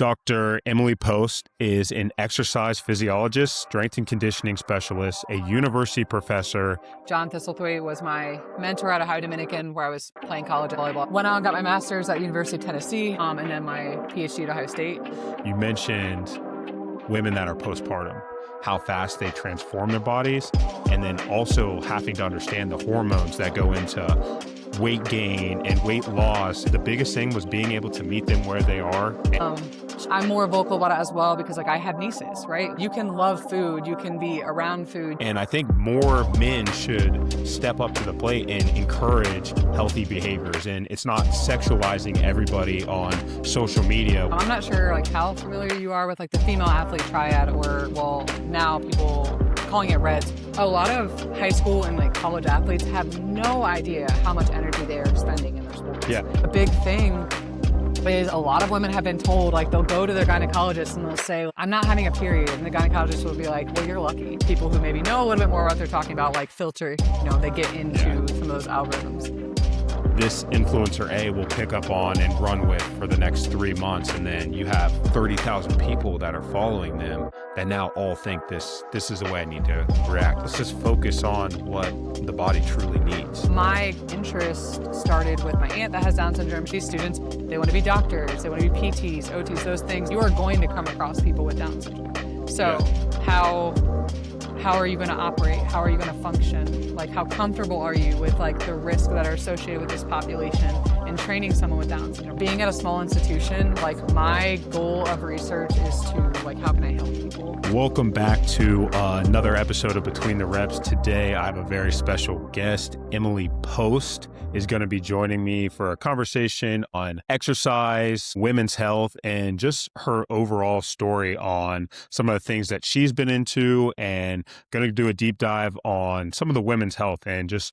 Dr. Emily Post is an exercise physiologist, strength and conditioning specialist, a university professor. John Thistlethwaite was my mentor at Ohio Dominican, where I was playing college volleyball. Went on and got my master's at University of Tennessee, and then my PhD at Ohio State. You mentioned women that are postpartum, how fast they transform their bodies, and then also having to understand the hormones that go into weight gain and weight loss. The biggest thing was being able to meet them where they are. I'm more vocal about it as well because I have nieces, right? You can love food, you can be around food. And I think more men should step up to the plate and encourage healthy behaviors. And it's not sexualizing everybody on social media. I'm not sure how familiar you are with the female athlete triad, or now people calling it REDS. A lot of high school and college athletes have no idea how much energy they are spending in their sports. Yeah. A big thing is a lot of women have been told, they'll go to their gynecologist and they'll say, I'm not having a period. And the gynecologist will be like, well, you're lucky. People who maybe know a little bit more about what they're talking about, filter, they get into some of those algorithms. This influencer A will pick up on and run with for the next 3 months. And then you have 30,000 people that are following them that now all think this is the way I need to react. Let's just focus on what the body truly needs. My interest started with my aunt that has Down syndrome. These students, they want to be doctors, they want to be PTs, OTs, those things. You are going to come across people with Down syndrome. So how are you going to operate? How are you going to function? How comfortable are you with the risks that are associated with this population and training someone with Down syndrome? Being at a small institution, my goal of research is to how can I help people? Welcome back to another episode of Between the Reps. Today, I have a very special guest. Emily Post is going to be joining me for a conversation on exercise, women's health, and just her overall story on some of the things that she's been into, and going to do a deep dive on some of the women's health and just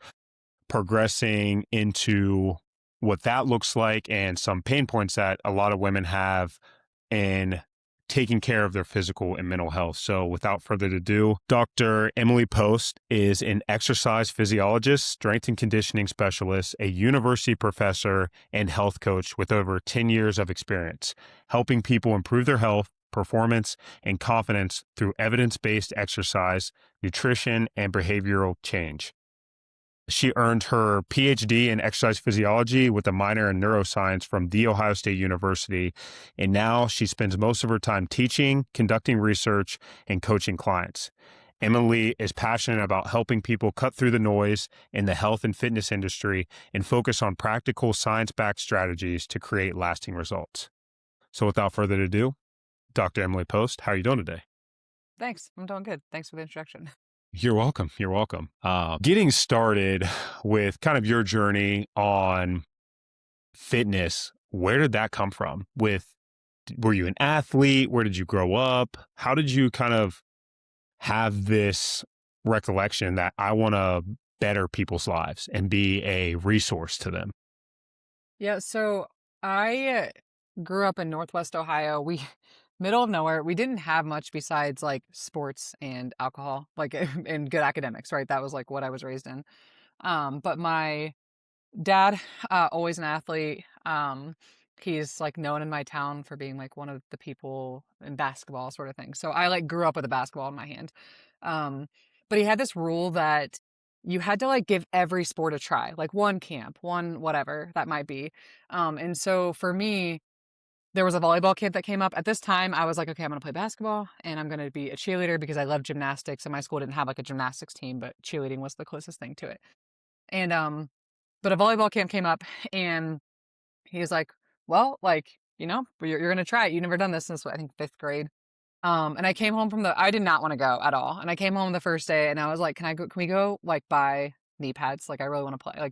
progressing into what that looks like and some pain points that a lot of women have in taking care of their physical and mental health. So without further ado, Dr. Emily Post is an exercise physiologist, strength and conditioning specialist, a university professor, and health coach with over 10 years of experience, helping people improve their health, performance, and confidence through evidence-based exercise, nutrition, and behavioral change. She earned her PhD in exercise physiology with a minor in neuroscience from The Ohio State University, and now she spends most of her time teaching, conducting research, and coaching clients. Emily is passionate about helping people cut through the noise in the health and fitness industry and focus on practical science-backed strategies to create lasting results. So without further ado, Dr. Emily Post, how are you doing today? Thanks. I'm doing good. Thanks for the introduction. You're welcome. You're welcome. Getting started with kind of your journey on fitness, where did that come from? Were you an athlete? Where did you grow up? How did you kind of have this recollection that I want to better people's lives and be a resource to them? Yeah, so I grew up in Northwest Ohio. Middle of nowhere. We didn't have much besides sports and alcohol, and good academics, right? That was what I was raised in. But my dad, always an athlete. He's known in my town for being one of the people in basketball sort of thing. So I grew up with a basketball in my hand. But he had this rule that you had to give every sport a try, one camp, one whatever that might be. And so for me, there was a volleyball camp that came up. At this time, I was like, okay, I'm going to play basketball and I'm going to be a cheerleader because I love gymnastics. And my school didn't have a gymnastics team, but cheerleading was the closest thing to it. And, but a volleyball camp came up and he was like, well, you're going to try it. You've never done this since, I think, 5th grade. And I came home I did not want to go at all. And I came home the first day and I was like, can we go buy knee pads? I really want to play.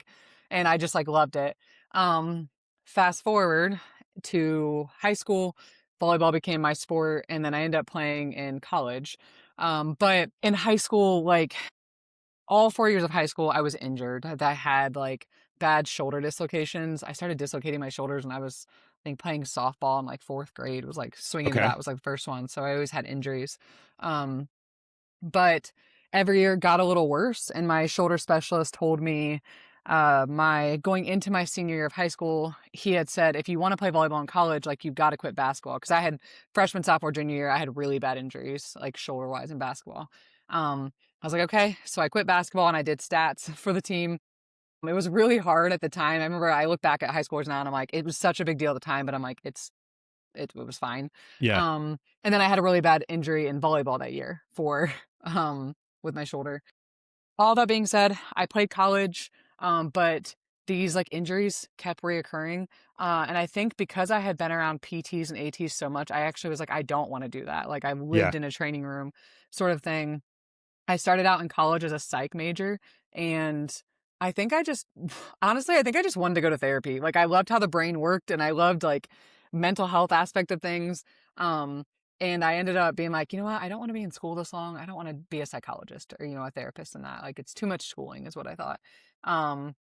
And I just loved it. Fast forward to high school, volleyball became my sport, and then I ended up playing in college. But in high school, all 4 years of high school, I was injured. I had bad shoulder dislocations. I started dislocating my shoulders when I was, I think, playing softball in 4th grade. It was swinging the bat was the first one. So I always had injuries. But every year got a little worse, and my shoulder specialist told me My going into my senior year of high school, he had said, if you want to play volleyball in college, like you've got to quit basketball. Cause I had freshman, sophomore, junior year, I had really bad injuries, like shoulder wise in basketball. I was like, okay. So I quit basketball and I did stats for the team. It was really hard at the time. I remember I look back at high schoolers now and I'm like, it was such a big deal at the time, but I'm like, it was fine. Yeah. And then I had a really bad injury in volleyball that year for, with my shoulder. All that being said, I played college, but these like injuries kept reoccurring. And I think because I had been around PTs and ATs so much, I actually was like, I don't want to do that. Like I Yeah. lived in a training room sort of thing. I started out in college as a psych major, and I think I just honestly, I think I just wanted to go to therapy. Like I loved how the brain worked and I loved like mental health aspect of things. Um and I ended up being like, you know what? I don't want to be in school this long. I don't want to be a psychologist or, a therapist and that. Like it's too much schooling is what I thought. Um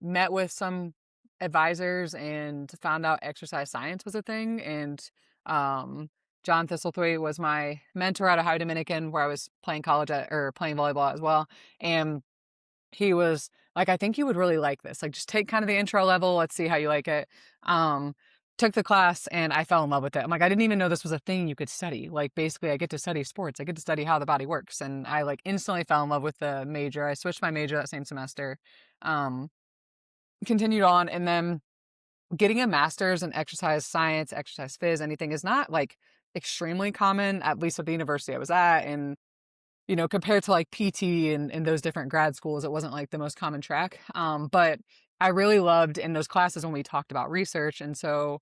Met with some advisors and found out exercise science was a thing. And John Thistlethwaite was my mentor at Ohio Dominican, where I was playing college at, or playing volleyball as well. And he was like, I think you would really like this. Like, just take kind of the intro level. Let's see how you like it. Took the class and I fell in love with it. I'm like, I didn't even know this was a thing you could study. Like, basically, I get to study sports. I get to study how the body works. And I like instantly fell in love with the major. I switched my major that same semester. Um, Continued on, and then getting a master's in exercise science, exercise phys, anything is not like extremely common, at least at the university I was at. And, compared to like PT and those different grad schools, it wasn't like the most common track. But I really loved in those classes when we talked about research. And so,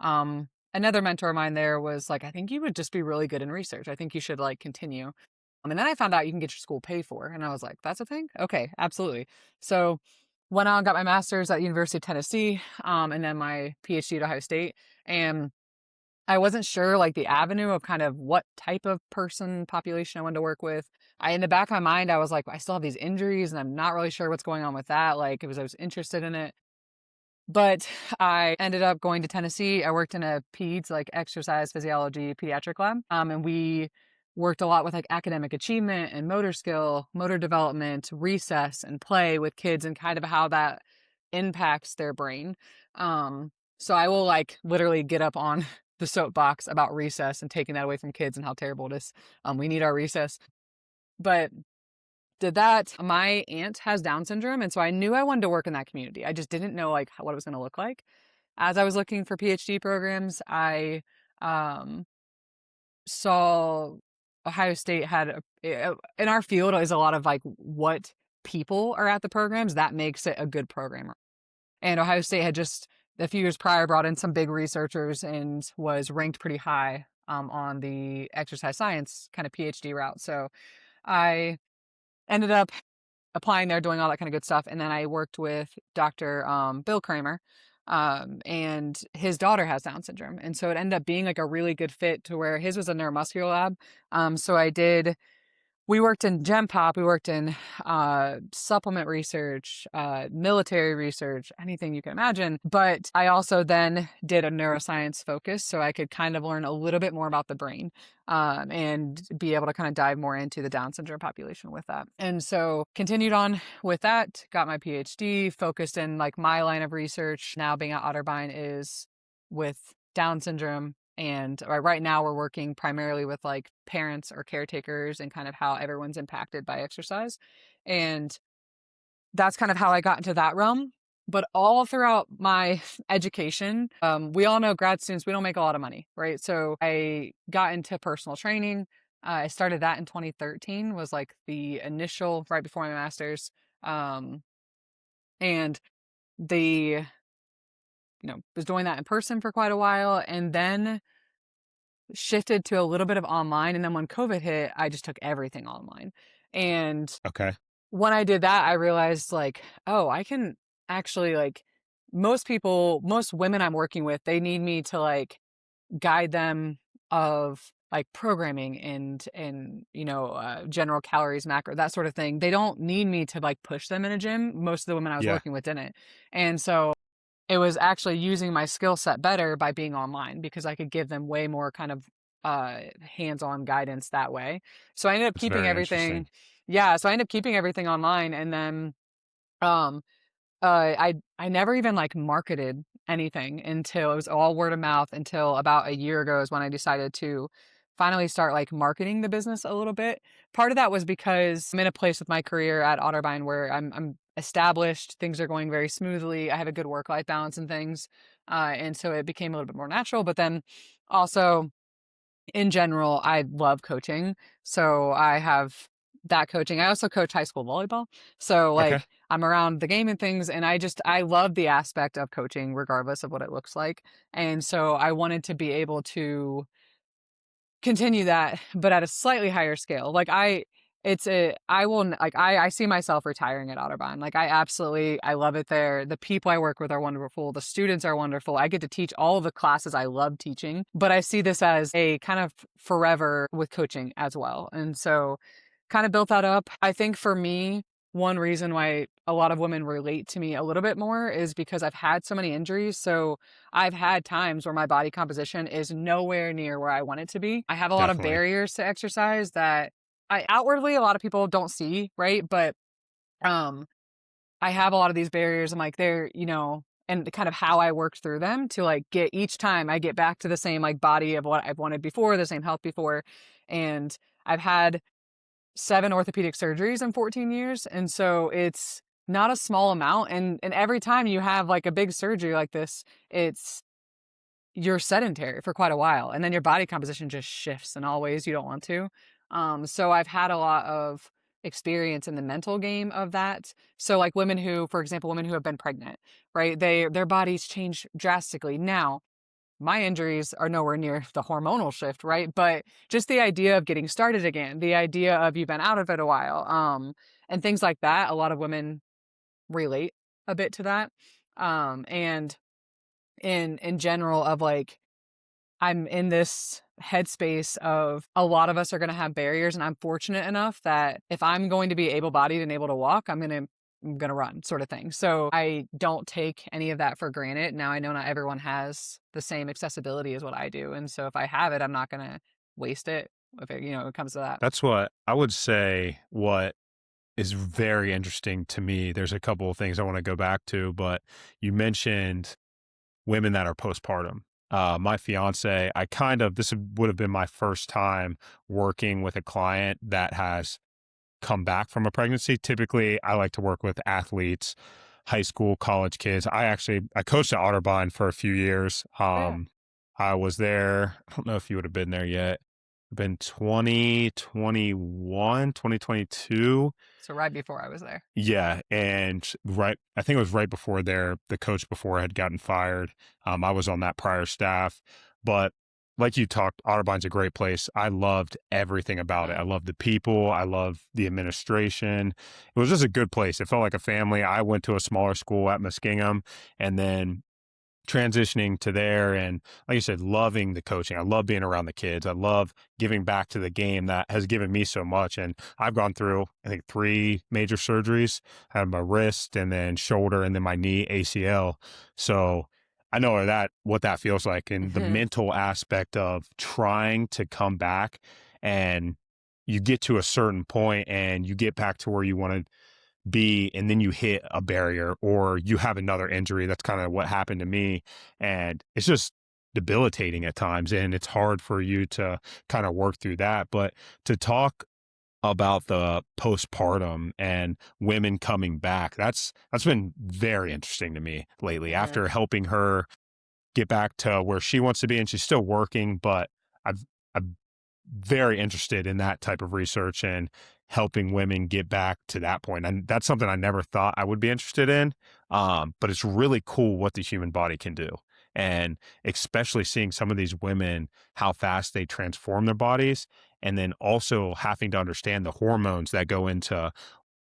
another mentor of mine there was like, I think you would just be really good in research. I think you should like continue. And then I found out you can get your school paid for. And I was like, that's a thing? Okay, absolutely. So went on, got my master's at University of Tennessee, and then my PhD at Ohio State. And I wasn't sure like the avenue of kind of what type of person population I wanted to work with. In the back of my mind, I was like, I still have these injuries and I'm not really sure what's going on with that. Like I was interested in it. But I ended up going to Tennessee. I worked in a peds, like exercise physiology pediatric lab. And we worked a lot with like academic achievement and motor skill, motor development, recess and play with kids and kind of how that impacts their brain. So I will like literally get up on the soapbox about recess and taking that away from kids and how terrible it is. We need our recess. But did that. My aunt has Down syndrome, and so I knew I wanted to work in that community. I just didn't know like what it was going to look like. As I was looking for PhD programs, I um, saw Ohio State had in our field is a lot of like what people are at the programs that makes it a good program. And Ohio State had just a few years prior brought in some big researchers and was ranked pretty high on the exercise science kind of PhD route. So I ended up applying there, doing all that kind of good stuff. And then I worked with Dr. Bill Kramer, and his daughter has Down syndrome. And so it ended up being like a really good fit to where his was a neuromuscular lab. So we worked in Gen Pop, we worked in supplement research, military research, anything you can imagine. But I also then did a neuroscience focus so I could kind of learn a little bit more about the brain, and be able to kind of dive more into the Down syndrome population with that. And so continued on with that, got my PhD, focused in like my line of research now being at Otterbein is with Down syndrome. And right now we're working primarily with like parents or caretakers and kind of how everyone's impacted by exercise. And that's kind of how I got into that realm. But all throughout my education, we all know grad students, we don't make a lot of money, right? So I got into personal training. I started that in 2013 was like the initial right before my master's. And the, was doing that in person for quite a while. And then shifted to a little bit of online. And then when COVID hit, I just took everything online. And Okay. when I did that, I realized like, oh, I can actually like most women I'm working with, they need me to like guide them of like programming and general calories, macro, that sort of thing. They don't need me to like push them in a gym. Most of the women I was Yeah. working with didn't. And so it was actually using my skill set better by being online because I could give them way more kind of hands-on guidance that way. So I ended up That's keeping very everything. interesting. Yeah, so I ended up keeping everything online, and then I never even like marketed anything until it was all word of mouth until about a year ago is when I decided to finally start like marketing the business a little bit. Part of that was because I'm in a place with my career at Otterbein where I'm established, things are going very smoothly. I have a good work-life balance and things. And so it became a little bit more natural. But then also in general, I love coaching. So I have that coaching. I also coach high school volleyball. So Okay. like I'm around the game and things and I love the aspect of coaching regardless of what it looks like. And so I wanted to be able to continue that, but at a slightly higher scale. Like I will like I see myself retiring at Otterbein. Like I love it there. The people I work with are wonderful. The students are wonderful. I get to teach all of the classes I love teaching, but I see this as a kind of forever with coaching as well. And so kind of built that up. I think for me, one reason why a lot of women relate to me a little bit more is because I've had so many injuries. So I've had times where my body composition is nowhere near where I want it to be. I have a lot of Definitely. barriers to exercise that I outwardly a lot of people don't see, right? But um I have a lot of these barriers. I'm like they're, and kind of how I worked through them to like get each time I get back to the same like body of what I've wanted before, the same health before. And I've had 7 orthopedic surgeries in 14 years, and so it's not a small amount, and every time you have, like, a big surgery like this, it's you're sedentary for quite a while, and then your body composition just shifts in all ways you don't want to. So I've had a lot of experience in the mental game of that. So, like, women who for example, women who have been pregnant, right? Their bodies change drastically. Now my injuries are nowhere near the hormonal shift, right? But just the idea of getting started again, the idea of you've been out of it a while, and things like that, a lot of women relate a bit to that. And in general of like I'm in this headspace of a lot of us are going to have barriers and I'm fortunate enough that if I'm going to be able-bodied and able to walk, I'm going to run sort of thing. So I don't take any of that for granted. Now I know not everyone has the same accessibility as what I do. And so if I have it, I'm not going to waste it if it comes to that. That's what I would say. What is very interesting to me. There's a couple of things I want to go back to, but you mentioned women that are postpartum. My fiance, this would have been my first time working with a client that has come back from a pregnancy. Typically, I like to work with athletes, high school, college kids. I coached at Otterbein for a few years. Yeah. I was there. I don't know if you would have been there yet. Been 2021, 2022. So right before I was there. Yeah, and I think it was right before the coach before had gotten fired. I was on that prior staff, but like you talked, Otterbein's a great place. I loved everything about it. I loved the people. I loved the administration. It was just a good place. It felt like a family. I went to a smaller school at Muskingum, and then transitioning to there and like you said, loving the coaching. I love being around the kids. I love giving back to the game that has given me so much. And I've gone through, I think, 3 major surgeries. I had my wrist and then shoulder and then my knee ACL. So I know what that feels like and the Mhm. mental aspect of trying to come back and you get to a certain point and you get back to where you want to be, and then you hit a barrier or you have another injury. That's kind of what happened to me. And it's just debilitating at times. And it's hard for you to kind of work through that. But to talk about the postpartum and women coming back, that's been very interesting to me lately Yeah. after helping her get back to where she wants to be. And she's still working, but I'm very interested in that type of research and helping women get back to that point. And that's something I never thought I would be interested in. But it's really cool what the human body can do. And especially seeing some of these women, how fast they transform their bodies. And then also having to understand the hormones that go into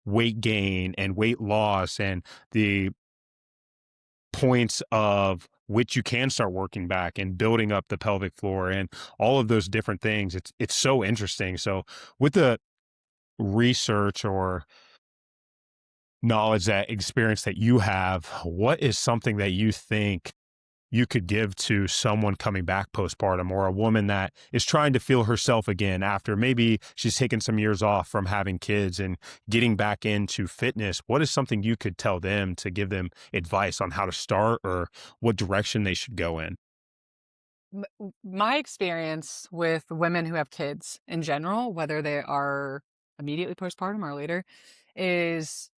weight gain and weight loss and the points of which you can start working back and building up the pelvic floor and all of those different things. It's so interesting. So with the research or knowledge, that experience that you have, what is something that you think you could give to someone coming back postpartum, or a woman that is trying to feel herself again after maybe she's taken some years off from having kids and getting back into fitness? What is something you could tell them to give them advice on how to start or what direction they should go in? My experience with women who have kids in general, whether they are immediately postpartum or later, is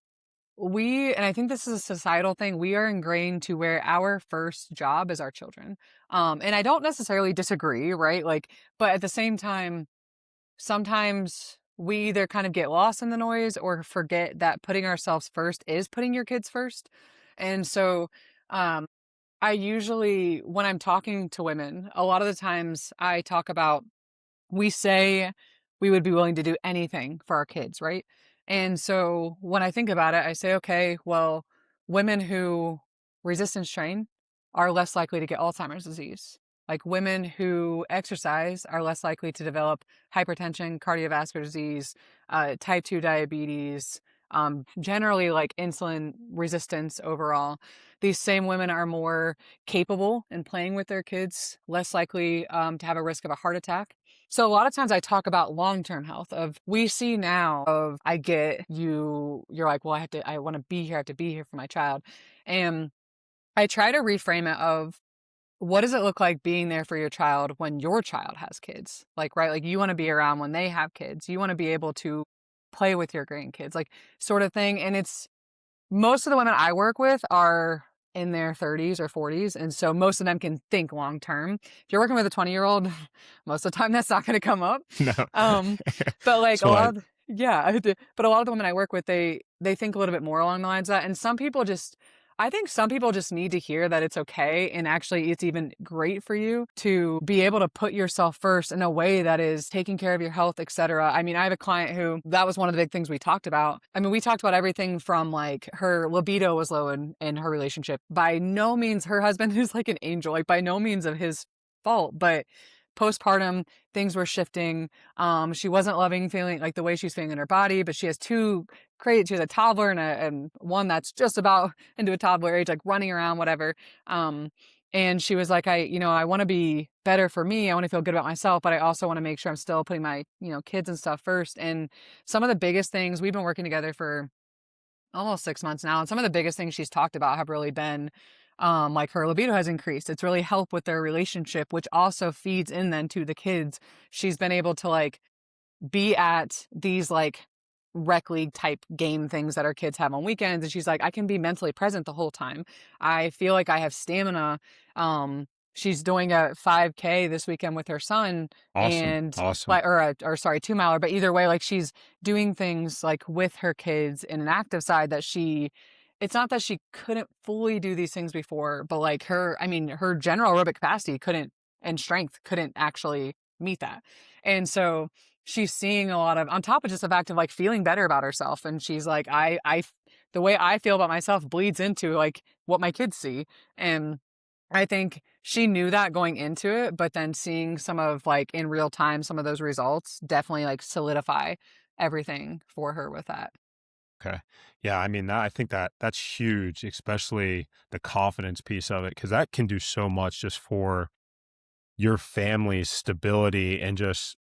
and I think this is a societal thing, we are ingrained to where our first job is our children. And I don't necessarily disagree, right? Like, but at the same time, sometimes we either kind of get lost in the noise or forget that putting ourselves first is putting your kids first. And so, um, I usually, when I'm talking to women, a lot of the times I talk about, we say we would be willing to do anything for our kids, right? And so when I think about it, I say, okay, well, women who resistance train are less likely to get Alzheimer's disease. Like women who exercise are less likely to develop hypertension, cardiovascular disease, type 2 diabetes, generally like insulin resistance overall. These same women are more capable in playing with their kids, less likely to have a risk of a heart attack. So a lot of times I talk about long-term health of we see now of I get you, you're like, well, I want to be here, I have to be here for my child. And I try to reframe it of what does it look like being there for your child when your child has kids? Like, right, like you want to be around when they have kids. You want to be able to play with your grandkids, like sort of thing. And it's most of the women I work with are in their 30s or 40s. And so most of them can think long term. If you're working with a 20-year-old, most of the time that's not going to come up. No. Um, but like So yeah, but a lot of the women I work with, they think a little bit more along the lines of that. And I think some people just need to hear that it's okay. And actually, it's even great for you to be able to put yourself first in a way that is taking care of your health, et cetera. I mean, I have a client who that was one of the big things we talked about. I mean, we talked about everything from like her libido was low in her relationship. By no means her husband is like an angel, like by no means of his fault, but postpartum things were shifting. She wasn't loving feeling like the way she's feeling in her body, but she has she has a toddler and one that's just about into a toddler age, like running around, whatever. And she was like, I want to be better for me. I want to feel good about myself, but I also want to make sure I'm still putting my, kids and stuff first. And some of the biggest things, we've been working together for almost 6 months now. And some of the biggest things she's talked about have really been like her libido has increased. It's really helped with their relationship, which also feeds in then to the kids. She's been able to like be at these like rec league type game things that our kids have on weekends. And she's like, I can be mentally present the whole time. I feel like I have stamina. She's doing a 5K this weekend with her son awesome. and Awesome. like, or sorry, 2 miler, but either way, like she's doing things like with her kids in an active side that it's not that she couldn't fully do these things before, but like her general aerobic capacity and strength couldn't actually meet that. And so she's seeing a lot of, on top of just the fact of like feeling better about herself. And she's like, the way I feel about myself bleeds into like what my kids see. And I think she knew that going into it, but then seeing some of like in real time, some of those results definitely like solidify everything for her with that. Okay. Yeah, I mean, I think that's huge, especially the confidence piece of it, because that can do so much just for your family's stability and just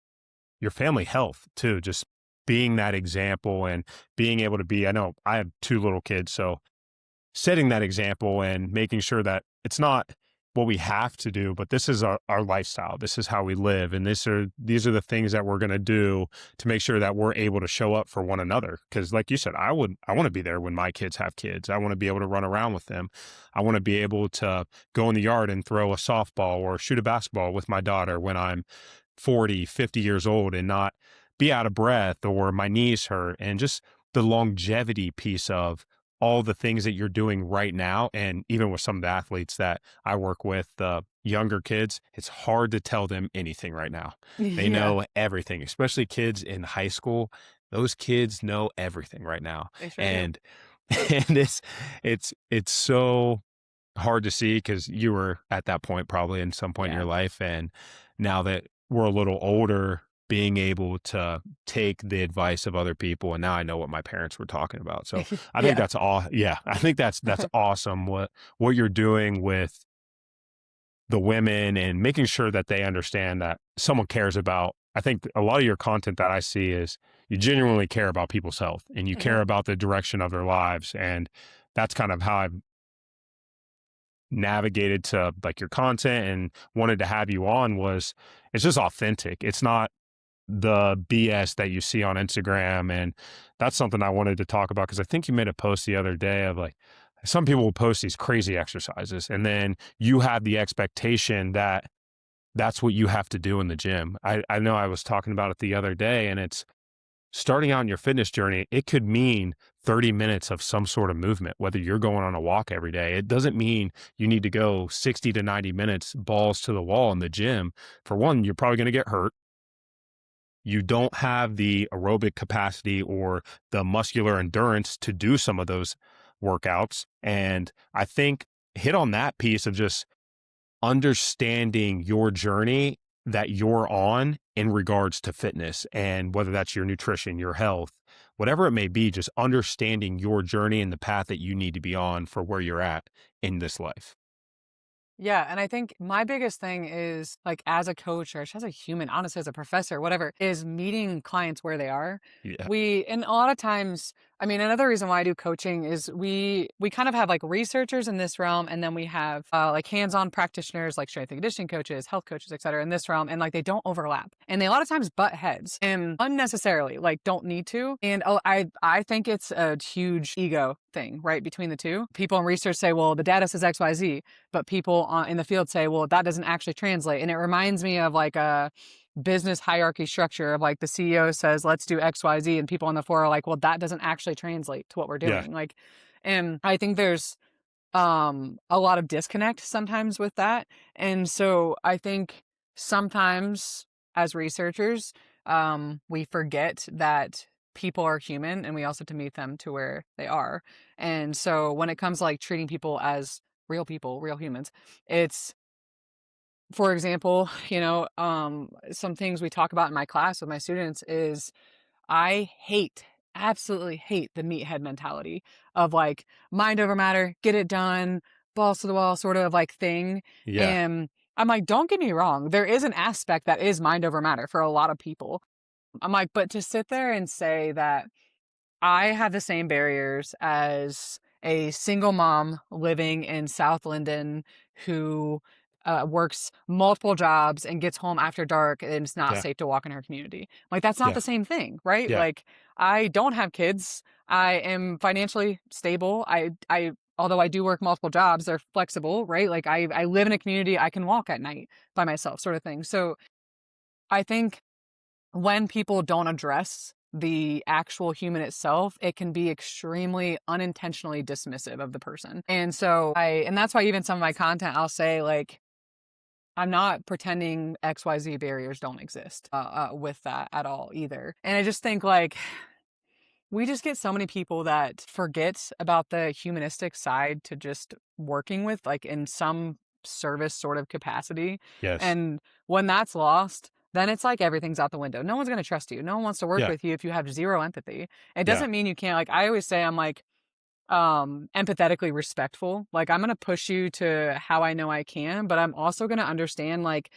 your family health too. Just being that example and being able to be, I know I have two little kids, so setting that example and making sure that it's not what we have to do, but this is our lifestyle. This is how we live. And these are the things that we're going to do to make sure that we're able to show up for one another. Cause like you said, I want to be there when my kids have kids. I want to be able to run around with them. I want to be able to go in the yard and throw a softball or shoot a basketball with my daughter when I'm 40, 50 years old and not be out of breath or my knees hurt, and just the longevity piece of all the things that you're doing right now. And even with some of the athletes that I work with, younger kids, it's hard to tell them anything right now. They Yeah, know everything, especially kids in high school. Those kids know everything right now. they sure do. And and it's so hard to see because you were at that point probably in some point in Yeah. your life. And now that we're a little older, being able to take the advice of other people. And now I know what my parents were talking about. So I think Yeah. that's all. Yeah. I think that's awesome. What you're doing with the women and making sure that they understand that someone cares about. I think a lot of your content that I see is you genuinely care about people's health and you care Hmm. about the direction of their lives. And that's kind of how I've navigated to like your content and wanted to have you on was it's just authentic. It's not the BS that you see on Instagram. And that's something I wanted to talk about because I think you made a post the other day of like, some people will post these crazy exercises and then you have the expectation that that's what you have to do in the gym. I know I was talking about it the other day and it's starting out in your fitness journey, it could mean 30 minutes of some sort of movement, whether you're going on a walk every day. It doesn't mean you need to go 60 to 90 minutes balls to the wall in the gym. For one, you're probably going to get hurt. You don't have the aerobic capacity or the muscular endurance to do some of those workouts. And I think hit on that piece of just understanding your journey that you're on in regards to fitness and whether that's your nutrition, your health, whatever it may be, just understanding your journey and the path that you need to be on for where you're at in this life. Yeah, and I think my biggest thing is like as a coach or just as a human, honestly, as a professor, whatever, is meeting clients where they are. Yeah. And a lot of times, I mean, another reason why I do coaching is we kind of have like researchers in this realm, and then we have like hands-on practitioners, like strength and conditioning coaches, health coaches, et cetera, in this realm, and like they don't overlap, and they a lot of times butt heads, and unnecessarily, like don't need to. And I think it's a huge ego thing, right, between the two. People in research say, well, the data says X, Y, Z, but people in the field say, well, that doesn't actually translate. And it reminds me of like a business hierarchy structure of like the CEO says, let's do X, Y, Z. And people on the floor are like, well, that doesn't actually translate to what we're Yeah. doing. Like, and I think there's a lot of disconnect sometimes with that. And so I think sometimes as researchers, we forget that people are human and we also have to meet them to where they are. And so when it comes to like treating people, real humans, it's, for example, some things we talk about in my class with my students is I hate, absolutely hate the meathead mentality of like mind over matter, get it done, balls to the wall sort of like thing. Yeah. And I'm like, don't get me wrong, there is an aspect that is mind over matter for a lot of people. I'm like, but to sit there and say that I have the same barriers as a single mom living in South Linden who works multiple jobs and gets home after dark and it's not Yeah. safe to walk in her community. Like, that's not Yeah. the same thing, right? Yeah. Like, I don't have kids. I am financially stable. Although I do work multiple jobs, they're flexible, right? Like, I live in a community I can walk at night by myself, sort of thing. So I think when people don't address the actual human itself, it can be extremely unintentionally dismissive of the person. And that's why even some of my content, I'll say like, I'm not pretending XYZ barriers don't exist with that at all either. And I just think like, we just get so many people that forget about the humanistic side to just working with like in some service sort of capacity. Yes. And when that's lost, then it's like everything's out the window. No one's going to trust you. No one wants to work Yeah. with you if you have zero empathy. It Yeah. doesn't mean you can't, like I always say, I'm like empathetically respectful. Like I'm going to push you to how I know I can, but I'm also going to understand like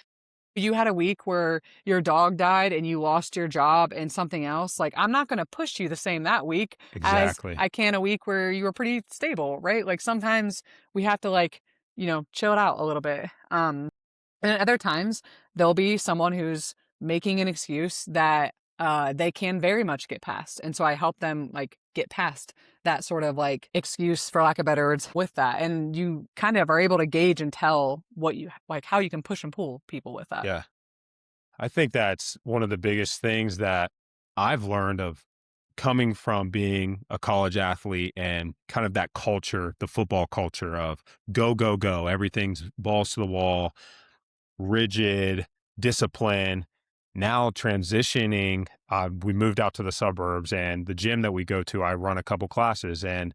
you had a week where your dog died and you lost your job and something else, like I'm not going to push you the same that week as Exactly. I can a week where you were pretty stable, right? Like sometimes we have to like, chill it out a little bit. And at other times there'll be someone who's making an excuse that they can very much get past. And so I help them like get past that sort of like excuse, for lack of better words, with that. And you kind of are able to gauge and tell what you like, how you can push and pull people with that. Yeah. I think that's one of the biggest things that I've learned of coming from being a college athlete and kind of that culture, the football culture of go, go, go. Everything's balls to the wall, rigid, discipline. Now transitioning, we moved out to the suburbs and the gym that we go to, I run a couple classes and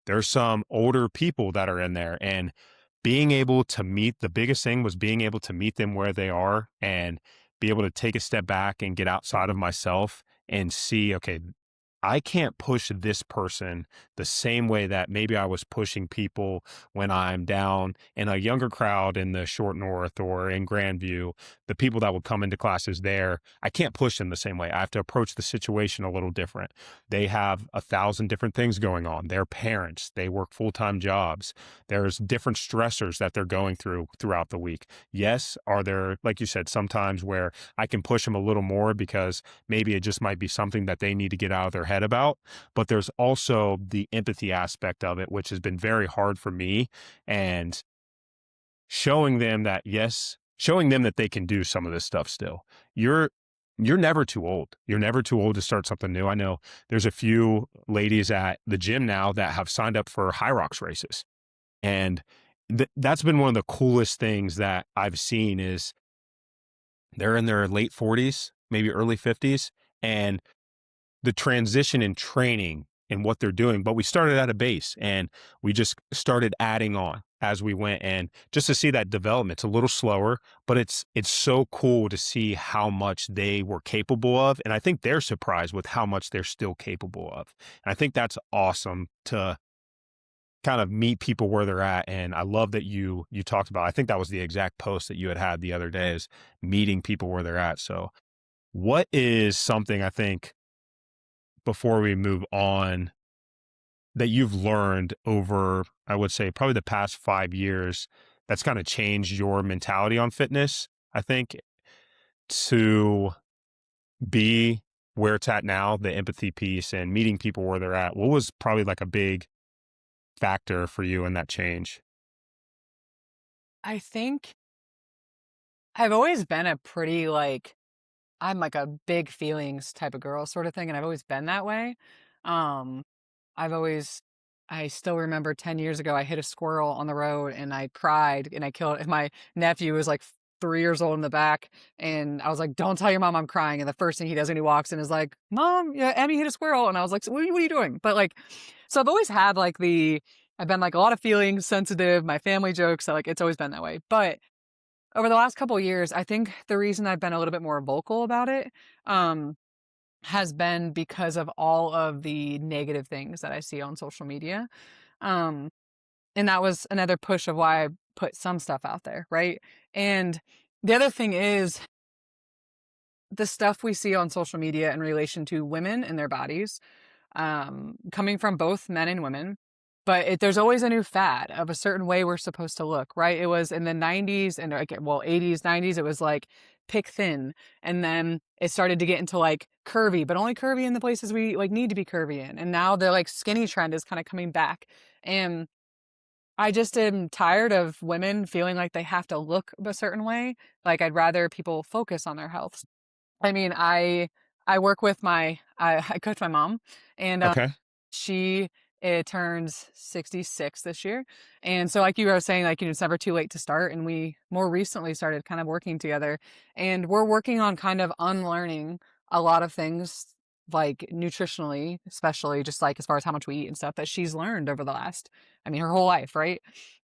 there's some older people that are in there and being able to meet the biggest thing was being able to meet them where they are and be able to take a step back and get outside of myself and see, okay, I can't push this person the same way that maybe I was pushing people when I'm down in a younger crowd in the short north or in Grandview, the people that would come into classes there. I can't push them the same way. I have to approach the situation a little different. They have 1,000 different things going on. They're parents, they work full-time jobs. There's different stressors that they're going through throughout the week. Yes, are there, like you said, sometimes where I can push them a little more because maybe it just might be something that they need to get out of their head about. But there's also the empathy aspect of it, which has been very hard for me. And showing them that, yes, showing them that they can do some of this stuff still. You're never too old. You're never too old to start something new. I know there's a few ladies at the gym now that have signed up for High Rocks races. And that's been one of the coolest things that I've seen is they're in their late 40s, maybe early 50s, and the transition in training and what they're doing. But we started at a base and we just started adding on as we went. And just to see that development, it's a little slower, but it's so cool to see how much they were capable of. And I think they're surprised with how much they're still capable of. And I think that's awesome to kind of meet people where they're at. And I love that you talked about, I think that was the exact post that you had the other day, is meeting people where they're at. So what is something, I think, before we move on, that you've learned over, I would say, probably the past 5 years that's kind of changed your mentality on fitness, I think, to be where it's at now, the empathy piece and meeting people where they're at? What was probably like a big factor for you in that change? I think I've always been a pretty like I'm like a big feelings type of girl sort of thing, and I've always been that way. Um, I've always I still remember 10 years ago, I hit a squirrel on the road and I cried and I killed and my nephew was like 3 years old in the back, and I was like, "Don't tell your mom I'm crying." And the first thing he does when he walks in is like, "Mom, yeah, Emmy hit a squirrel." And I was like, "So what are you doing?" But like, so I've always had like I've been like a lot of feelings sensitive, my family jokes, so like it's always been that way. But over the last couple of years, I think the reason I've been a little bit more vocal about it, um, has been because of all of the negative things that I see on social media. Um, and that was another push of why I put some stuff out there, right? And the other thing is the stuff we see on social media in relation to women and their bodies, coming from both men and women. But there's always a new fad of a certain way we're supposed to look, right? It was in the 90s and like, well, 80s, 90s, it was like pick thin. And then it started to get into like curvy, but only curvy in the places we like need to be curvy in. And now the like skinny trend is kind of coming back. And I just am tired of women feeling like they have to look a certain way. Like I'd rather people focus on their health. I mean, I work with I coach my mom, and Okay. she it turns 66 this year. And so like you were saying, like, it's never too late to start. And we more recently started kind of working together, and we're working on kind of unlearning a lot of things like nutritionally, especially just like as far as how much we eat and stuff that she's learned over the last, I mean, her whole life, right?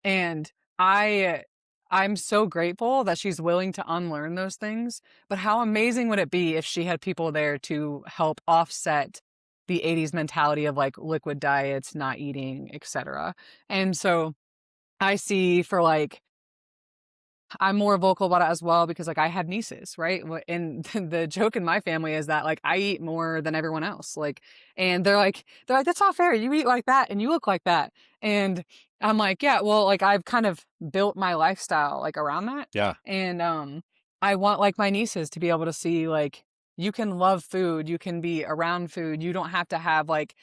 And I I'm so grateful that she's willing to unlearn those things, but how amazing would it be if she had people there to help offset the 80s mentality of like liquid diets, not eating, etc. And so I see for like I'm more vocal about it as well because like I had nieces, right? And the joke in my family is that like I eat more than everyone else. Like, and they're like, that's not fair. You eat like that and you look like that. And I'm like, yeah, well, like I've kind of built my lifestyle like around that. Yeah. And I want like my nieces to be able to see like you can love food, you can be around food. You don't have to have like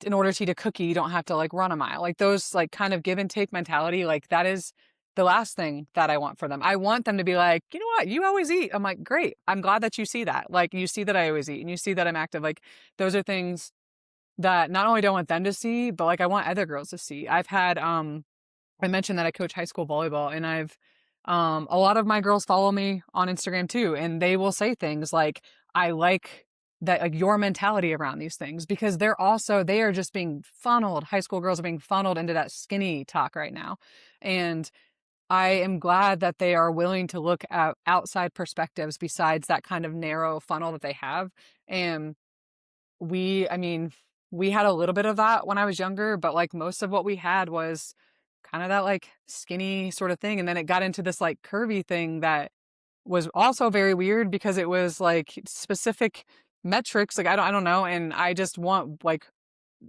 in order to eat a cookie, you don't have to like run a mile. Like those like kind of give and take mentality, like that is the last thing that I want for them. I want them to be like, you know what, you always eat. I'm like, great. I'm glad that you see that. Like you see that I always eat and you see that I'm active. Like those are things that not only do I want them to see, but like I want other girls to see. I've had I mentioned that I coach high school volleyball, and I've a lot of my girls follow me on Instagram too, and they will say things like, I like that like your mentality around these things because they are just being funneled. High school girls are being funneled into that skinny talk right now. And I am glad that they are willing to look at outside perspectives besides that kind of narrow funnel that they have. And I mean, we had a little bit of that when I was younger, but like most of what we had was kind of that like skinny sort of thing. And then it got into this like curvy thing that was also very weird because it was like specific metrics. Like I don't know. And I just want like,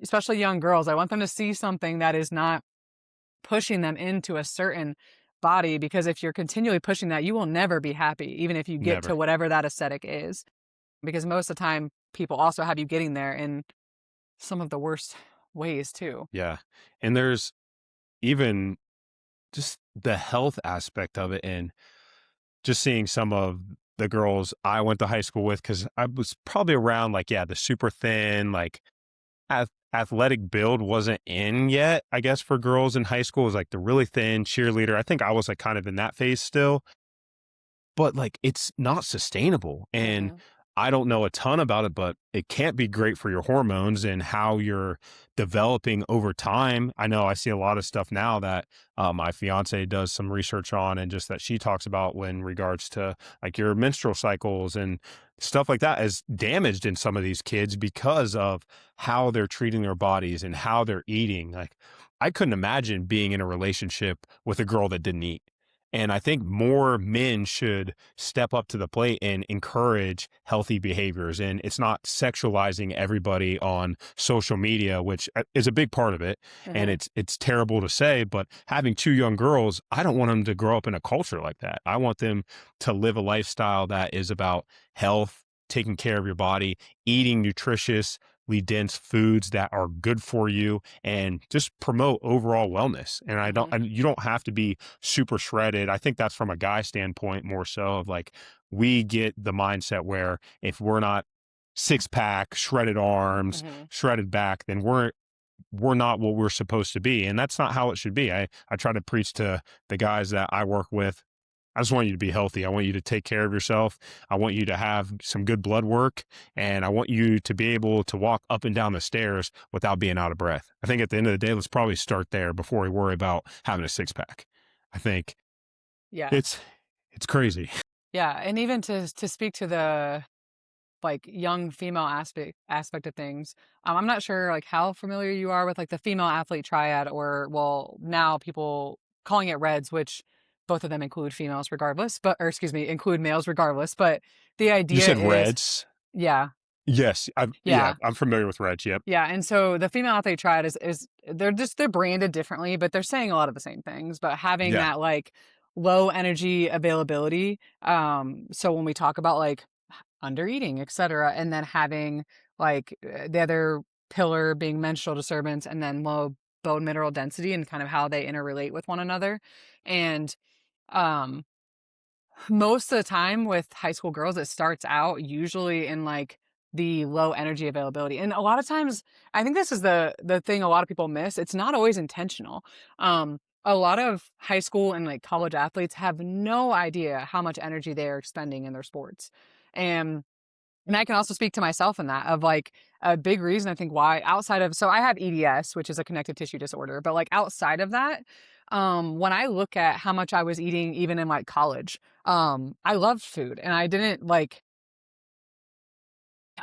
especially young girls, I want them to see something that is not pushing them into a certain body, because if you're continually pushing that, you will never be happy, even if you get to Never. whatever that aesthetic is. Because most of the time, people also have you getting there in some of the worst ways too. Yeah. And there's even just the health aspect of it, and just seeing some of the girls I went to high school with, because I was probably around like, yeah, the super thin, like athletic build wasn't in yet, I guess, for girls in high school. It was like the really thin cheerleader. I think I was like kind of in that phase still, but like it's not sustainable. And Mm-mm. I don't know a ton about it, but it can't be great for your hormones and how you're developing over time. I know I see a lot of stuff now that my fiance does some research on, and just that she talks about when regards to like your menstrual cycles and stuff like that is damaged in some of these kids because of how they're treating their bodies and how they're eating. Like I couldn't imagine being in a relationship with a girl that didn't eat. And I think more men should step up to the plate and encourage healthy behaviors. And it's not sexualizing everybody on social media, which is a big part of it. And Mm-hmm. it's terrible to say, but having two young girls, I don't want them to grow up in a culture like that. I want them to live a lifestyle that is about health, taking care of your body, eating nutritious, dense foods that are good for you, and just promote overall wellness. And Mm-hmm. you don't have to be super shredded. I think that's from a guy standpoint more so of like, we get the mindset where if we're not six pack, shredded arms, Mm-hmm. shredded back, then we're not what we're supposed to be. And that's not how it should be. I try to preach to the guys that I work with. I just want you to be healthy. I want you to take care of yourself. I want you to have some good blood work, and I want you to be able to walk up and down the stairs without being out of breath. I think at the end of the day, let's probably start there before we worry about having a six pack. I think Yeah. it's it's crazy. Yeah. And even to speak to the like young female aspect of things, I'm not sure like how familiar you are with like the female athlete triad, or well, now people calling it Reds, which both of them include females regardless, but or excuse me, include males regardless. But the You idea said is, Reds. yeah, Yes, yeah. I'm familiar with Reds. Yep. Yeah, and so the female athlete triad is they're branded differently, but they're saying a lot of the same things, but having Yeah. that like low energy availability. So when we talk about like under eating, et cetera, and then having like the other pillar being menstrual disturbance, and then low bone mineral density, and kind of how they interrelate with one another. And um most of the time with high school girls, it starts out usually in like the low energy availability. And a lot of times, I think this is the thing a lot of people miss. It's not always intentional. A lot of high school and like college athletes have no idea how much energy they are expending in their sports. And and I can also speak to myself in that of like a big reason I think why outside of, so I have EDS, which is a connective tissue disorder, but like outside of that, when I look at how much I was eating even in like college, I loved food, and I didn't like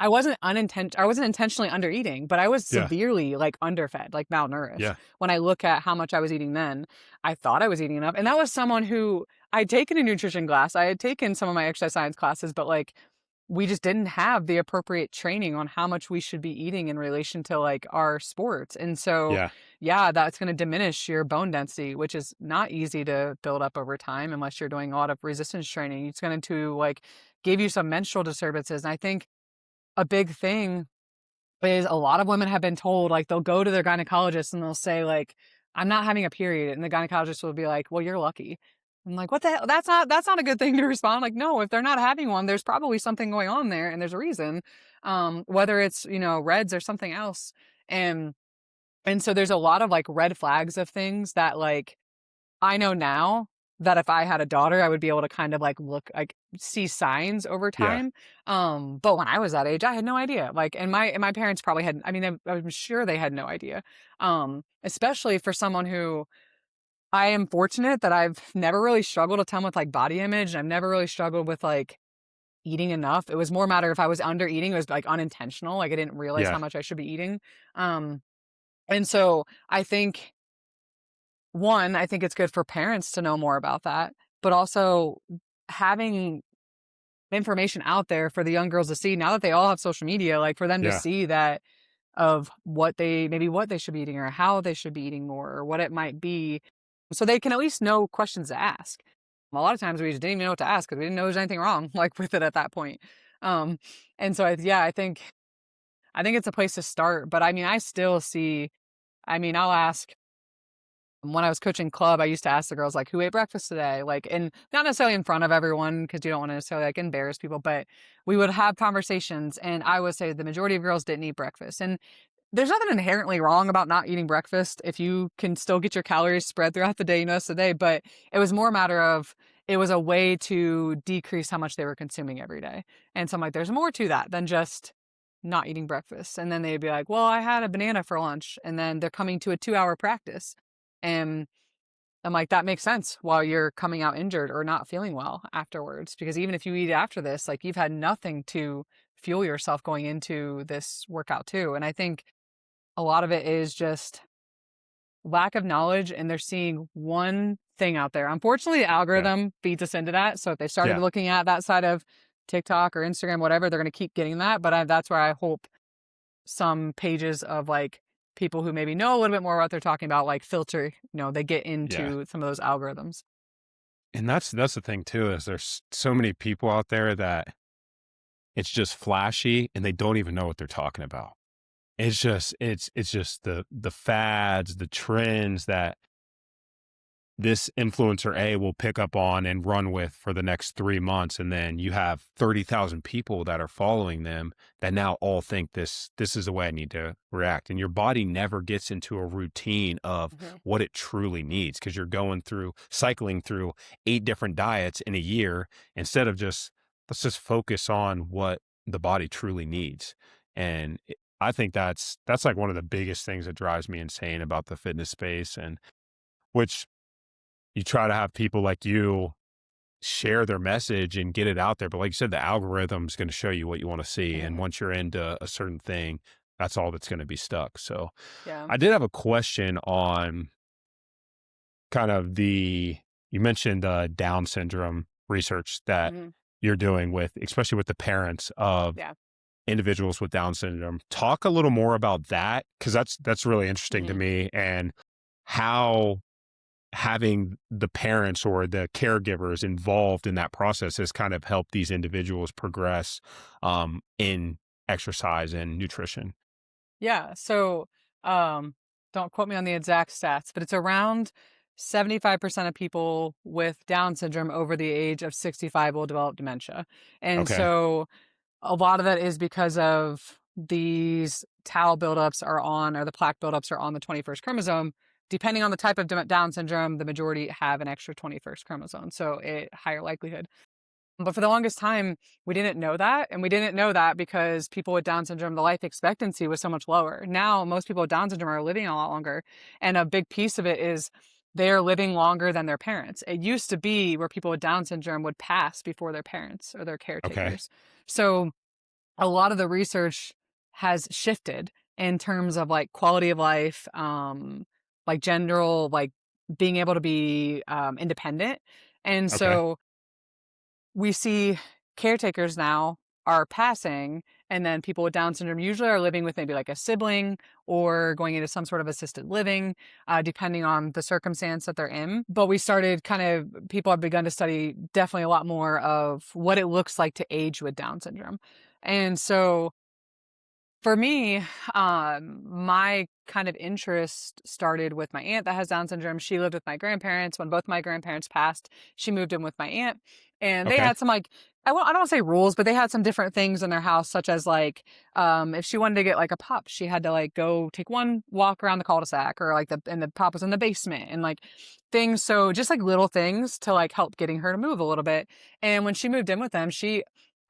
I wasn't intentionally under eating, but I was Yeah. severely like underfed, like malnourished. Yeah. When I look at how much I was eating then, I thought I was eating enough. And that was someone who I'd taken a nutrition class, I had taken some of my exercise science classes, but like we just didn't have the appropriate training on how much we should be eating in relation to like our sports. And so, Yeah. yeah, that's going to diminish your bone density, which is not easy to build up over time unless you're doing a lot of resistance training. It's going to like give you some menstrual disturbances. And I think a big thing is a lot of women have been told, like, they'll go to their gynecologist and they'll say, like, "I'm not having a period." And the gynecologist will be like, "Well, you're lucky." I'm like, "What the hell? That's not a good thing to respond." Like, no, if they're not having one, there's probably something going on there and there's a reason. Whether it's, Reds or something else. And and so there's a lot of like red flags of things that like I know now that if I had a daughter, I would be able to kind of like look like see signs over Yeah. time. But when I was that age, I had no idea. Like, and my parents probably had. I mean, I'm sure they had no idea. Especially for someone who I am fortunate that I've never really struggled a ton with like body image. I've never really struggled with like eating enough. It was more a matter if I was under eating, it was like unintentional. Like I didn't realize how Yeah. much I should be eating. Um, and so I think one, I think it's good for parents to know more about that, but also having information out there for the young girls to see now that they all have social media, like for them to Yeah. see that of what they maybe what they should be eating or how they should be eating more or what it might be. So they can at least know questions to ask. A lot of times we just didn't even know what to ask because we didn't know there's anything wrong like with it at that point. Um, and so yeah, I think it's a place to start. But I mean, I still see. I mean, I'll ask when I was coaching club, I used to ask the girls like, "Who ate breakfast today?" Like, and not necessarily in front of everyone because you don't want to necessarily like embarrass people, but we would have conversations, and I would say the majority of girls didn't eat breakfast, and there's nothing inherently wrong about not eating breakfast if you can still get your calories spread throughout the day, the day. But it was more a matter of it was a way to decrease how much they were consuming every day. And so I'm like, there's more to that than just not eating breakfast. And then they'd be like, well, I had a banana for lunch. And then they're coming to a 2-hour practice. And I'm like, that makes sense while you're coming out injured or not feeling well afterwards. Because even if you eat after this, like you've had nothing to fuel yourself going into this workout too. And I think a lot of it is just lack of knowledge and they're seeing one thing out there. Unfortunately, the Yeah. algorithm feeds us into that. So if they started Yeah. looking at that side of TikTok or Instagram, whatever, they're going to keep getting that. But that's where I hope some pages of like people who maybe know a little bit more what they're talking about, like filter, they get Yeah. into some of those algorithms. And that's the thing too, is there's so many people out there that it's just flashy and they don't even know what they're talking about. It's just the fads, the trends that this influencer A will pick up on and run with for the next 3 months, and then you have 30,000 people that are following them that now all think this is the way I need to react, and your body never gets into a routine of Mhm. what it truly needs because 'cause you're going through cycling through 8 different diets in a year instead of just, "Let's just focus on what the body truly needs," and I think that's, like, one of the biggest things that drives me insane about the fitness space, and which you try to have people like you share their message and get it out there. But like you said, the algorithm's going to show you what you want to see. And Mhm. once you're into a certain thing, that's all that's going to be stuck. So Yeah. I did have a question on kind of you mentioned Down syndrome research that Mhm. you're doing with, especially with the parents of Yeah. individuals with Down syndrome. Talk a little more about that because that's really interesting to Mhm. me and how having the parents or the caregivers involved in that process has kind of helped these individuals progress in exercise and nutrition. Yeah. So, um, don't quote me on the exact stats, but it's around 75% of people with Down syndrome over the age of 65 will develop dementia. And Okay. so a lot of that is because of these tau buildups are on, or the plaque buildups are on the 21st chromosome. Depending on the type of Down syndrome, the majority have an extra 21st chromosome. So it higher likelihood. But for the longest time, we didn't know that. And we didn't know that because people with Down syndrome, the life expectancy was so much lower. Now, most people with Down syndrome are living a lot longer. And a big piece of it is they're living longer than their parents. It used to be where people with Down syndrome would pass before their parents or their Okay. caretakers. So a lot of the research has shifted in terms of like quality of life, like general, like being able to be independent. And Okay. so we see caretakers now are passing, and then people with Down syndrome usually are living with maybe like a sibling or going into some sort of assisted living, depending on the circumstance that they're in. But we started kind of, people have begun to study definitely a lot more of what it looks like to age with Down syndrome. And so for me, my kind of interest started with my aunt that has Down syndrome. She lived with my grandparents. When both my grandparents passed, she moved in with my aunt. And they Okay. had some like, I don't want to say rules, but they had some different things in their house, such as like, if she wanted to get like a pup, she had to like go take one walk around the cul-de-sac or like and the pup was in the basement and like things. So just like little things to like help getting her to move a little bit. And when she moved in with them,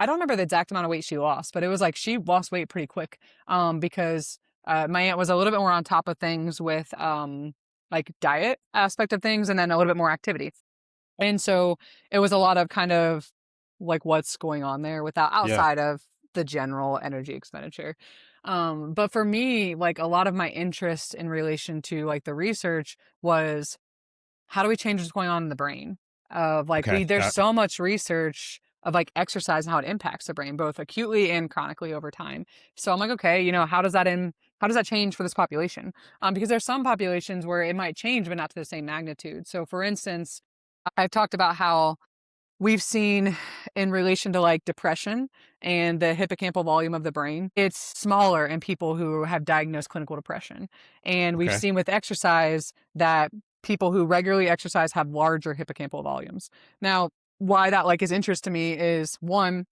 I don't remember the exact amount of weight she lost, but it was like she lost weight pretty quick because my aunt was a little bit more on top of things with like diet aspect of things and then a little bit more activity. And so it was a lot of kind of like what's going on there without Yeah. outside of the general energy expenditure. But for me, like a lot of my interest in relation to like the research was how do we change what's going on in the brain? Of like Okay. there's so much research of like exercise and how it impacts the brain, both acutely and chronically over time. So I'm like, okay, how does that change for this population? Because there's some populations where it might change, but not to the same magnitude. So for instance, I've talked about how we've seen in relation to like depression and the hippocampal volume of the brain, it's smaller in people who have diagnosed clinical depression. And we've Okay. seen with exercise that people who regularly exercise have larger hippocampal volumes. Now, why that like is interest to me is one,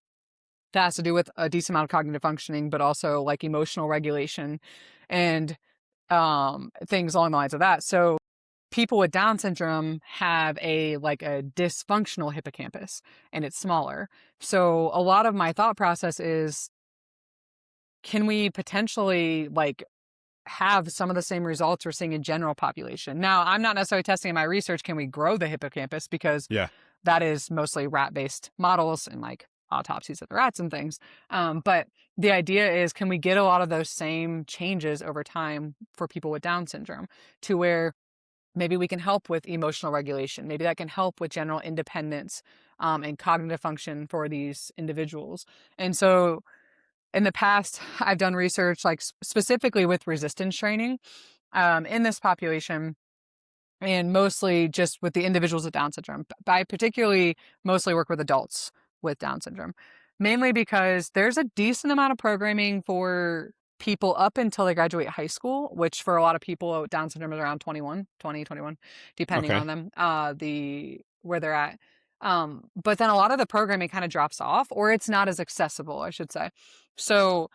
that has to do with a decent amount of cognitive functioning, but also like emotional regulation and things along the lines of that. So people with Down syndrome have a dysfunctional hippocampus and it's smaller. So a lot of my thought process is, can we potentially like have some of the same results we're seeing in general population? Now, I'm not necessarily testing in my research, can we grow the hippocampus? Because Yeah. that is mostly rat-based models and like autopsies of the rats and things. But the idea is, can we get a lot of those same changes over time for people with Down syndrome to where maybe we can help with emotional regulation. Maybe that can help with general independence and cognitive function for these individuals. And so in the past, I've done research like specifically with resistance training in this population and mostly just with the individuals with Down syndrome. But I particularly mostly work with adults with Down syndrome, mainly because there's a decent amount of programming for people up until they graduate high school, which for a lot of people with Down syndrome is around 21, depending Okay. on them, where they're at. But then a lot of the programming kind of drops off, or it's not as accessible, I should say. So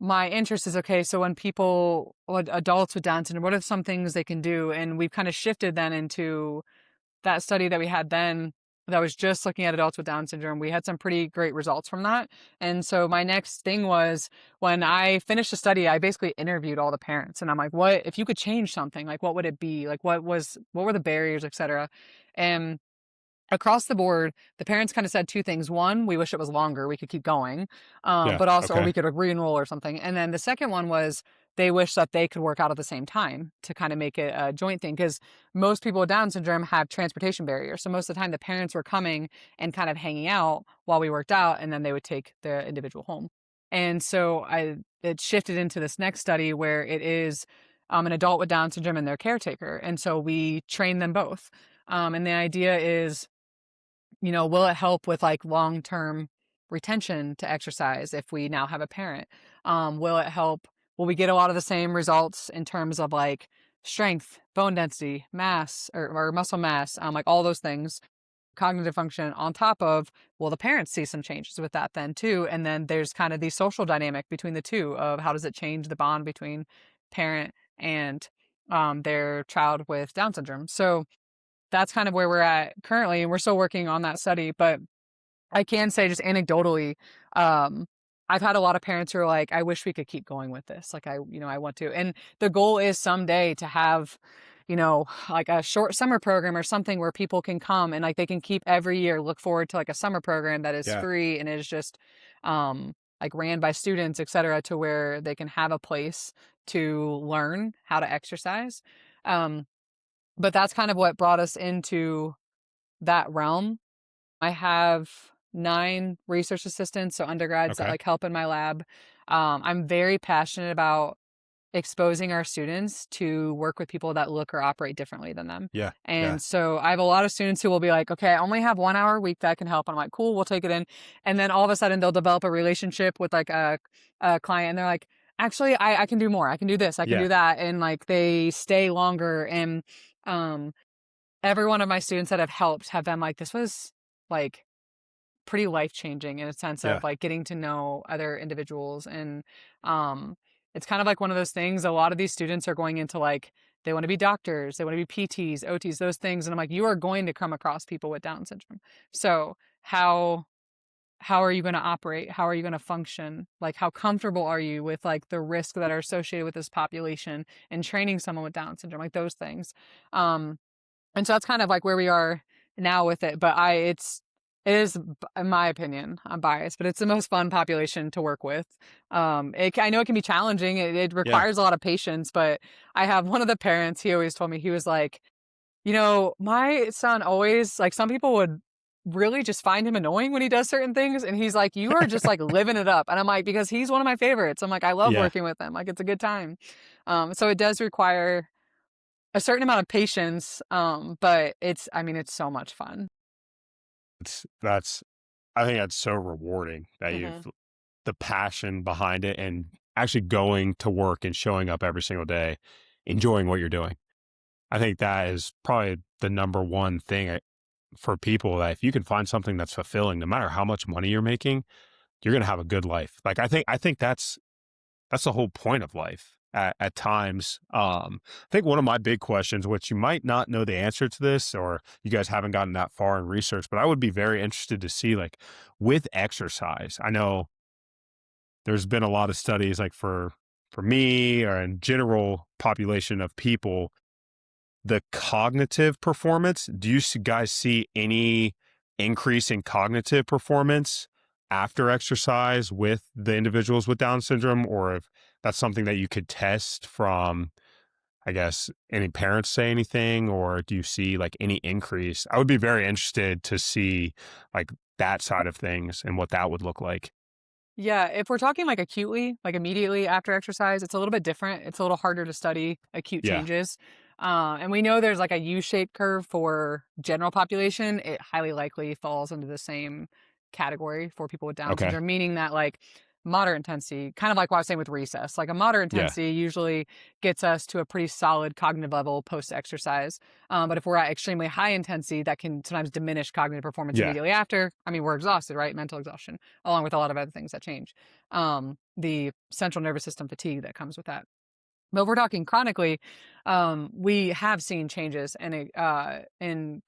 my interest is okay. So when people, adults with Down syndrome, what are some things they can do? And we've kind of shifted then into that study that we had then that was just looking at adults with Down syndrome. We had some pretty great results from that. And so my next thing was when I finished the study, I basically interviewed all the parents and I'm like, what, if you could change something, like what would it be? Like what were the barriers, et cetera? And across the board, the parents kind of said two things. One, we wish it was longer. We could keep going, Yeah. but also, or Okay. we could re-enroll or something. And then the second one was they wish that they could work out at the same time to kind of make it a joint thing. Because most people with Down syndrome have transportation barriers. So most of the time, the parents were coming and kind of hanging out while we worked out, and then they would take the individual home. And so it shifted into this next study where it is an adult with Down syndrome and their caretaker. And so we train them both. And the idea is, will it help with like long-term retention to exercise if we now have a parent? Will it help? Will we get a lot of the same results in terms of like strength, bone density, mass, or muscle mass, like all those things, cognitive function on top of, will the parents see some changes with that then too? And then there's kind of the social dynamic between the two of how does it change the bond between parent and their child with Down syndrome. So that's kind of where we're at currently, and we're still working on that study. But I can say just anecdotally, um, I've had a lot of parents who are like, I wish we could keep going with this. Like I want to. And the goal is someday to have, like a short summer program or something where people can come and like they can keep every year look forward to like a summer program that is Yeah. free and is just like ran by students, et cetera, to where they can have a place to learn how to exercise. Um, but that's kind of what brought us into that realm. I have 9 research assistants, so undergrads that Okay. like help in my lab. I'm very passionate about exposing our students to work with people that look or operate differently than them. Yeah. Yeah. And so I have a lot of students who will be like, okay, I only have 1 hour a week that can help. I'm like, cool, we'll take it in. And then all of a sudden they'll develop a relationship with like a client and they're like, actually, I can do more. I can do this. I can Yeah. do that. And like they stay longer. And um, every one of my students that have helped have been like, this was like pretty life changing in a sense Yeah. of like getting to know other individuals. And um, it's kind of like one of those things. A lot of these students are going into like, they want to be doctors, they want to be PTs, OTs, those things. And I'm like, you are going to come across people with Down syndrome. So how are you going to operate? How are you going to function? Like, how comfortable are you with like the risk that are associated with this population and training someone with Down syndrome, like those things. And so that's kind of like where we are now with it. But It is, in my opinion, I'm biased, but it's the most fun population to work with. I know it can be challenging. It Yeah. requires a lot of patience, but I have one of the parents, he always told me, he was like, you know, my son always, like, some people would really just find him annoying when he does certain things. And he's like, you are just like living it up. And I'm like, because he's one of my favorites. I'm like, I love Yeah. working with him. Like, it's a good time. So it does require a certain amount of patience. But I mean, it's so much fun. That's I think that's so rewarding that Hmm. the passion behind it and actually going to work and showing up every single day, enjoying what you're doing. I think that is probably the number one thing for people, that if you can find something that's fulfilling, no matter how much money you're making, you're going to have a good life. Like, I think that's the whole point of life at times. I think one of my big questions, which you might not know the answer to this, or you guys haven't gotten that far in research, but I would be very interested to see, like, with exercise, I know there's been a lot of studies, like, for me or in general population of people, the cognitive performance. Do you guys see any increase in cognitive performance after exercise with the individuals with Down syndrome, or if that's something that you could test from, I guess, any parents say anything, or do you see like any increase? I would be very interested to see like that side of things and what that would look like. Yeah, if we're talking like acutely, like immediately after exercise, it's a little bit different. It's a little harder to study acute Yeah. changes. And we know there's like a U-shaped curve for general population. It highly likely falls into the same category for people with Down Okay. syndrome, meaning that like moderate intensity, kind of like what I was saying with recess, like a moderate Yeah. intensity usually gets us to a pretty solid cognitive level post-exercise. But if we're at extremely high intensity, that can sometimes diminish cognitive performance Yeah. immediately after. I mean, we're exhausted, right? Mental exhaustion along with a lot of other things that change. The central nervous system fatigue that comes with that. But if we're talking chronically, we have seen changes in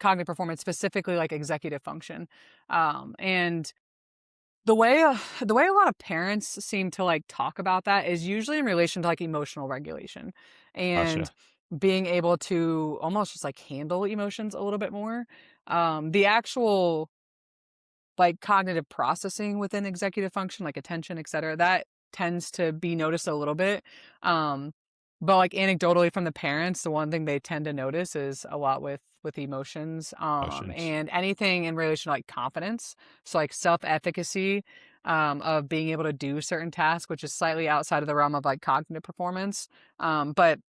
cognitive performance, specifically like executive function. And the way the way a lot of parents seem to like talk about that is usually in relation to like emotional regulation and Gotcha. being able to almost just like handle emotions a little bit more. The actual like cognitive processing within executive function, like attention, et cetera, that tends to be noticed a little bit. Um, but like anecdotally from the parents, the one thing they tend to notice is a lot with emotions, Emotions. and anything in relation to like confidence. So like self-efficacy, of being able to do certain tasks, which is slightly outside of the realm of like cognitive performance. But